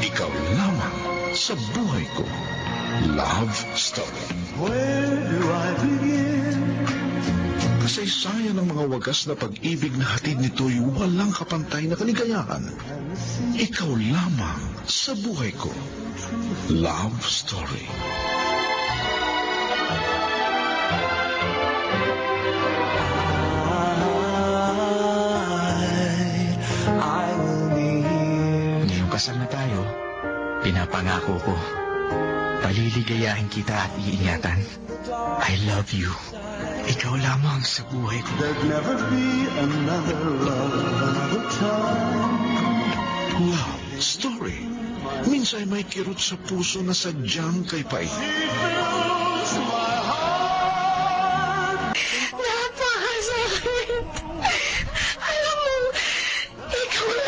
Ikaw lamang sa buhay ko. Love Story. Where do I begin? Kasaysayan ng mga wagas na pag-ibig na hatid nito'y walang kapantay na kaligayahan. Ikaw lamang sa buhay ko. Love Story. I will be here. Ngayong kasal na tayo, pinapangako ko, paliligayahin kita at iingatan. I love you. Ikaw lamang sa buhay ko. There'd never be another love, another time. Love Story. Minsan may kirot sa puso na sadyang kay Pai. She fills my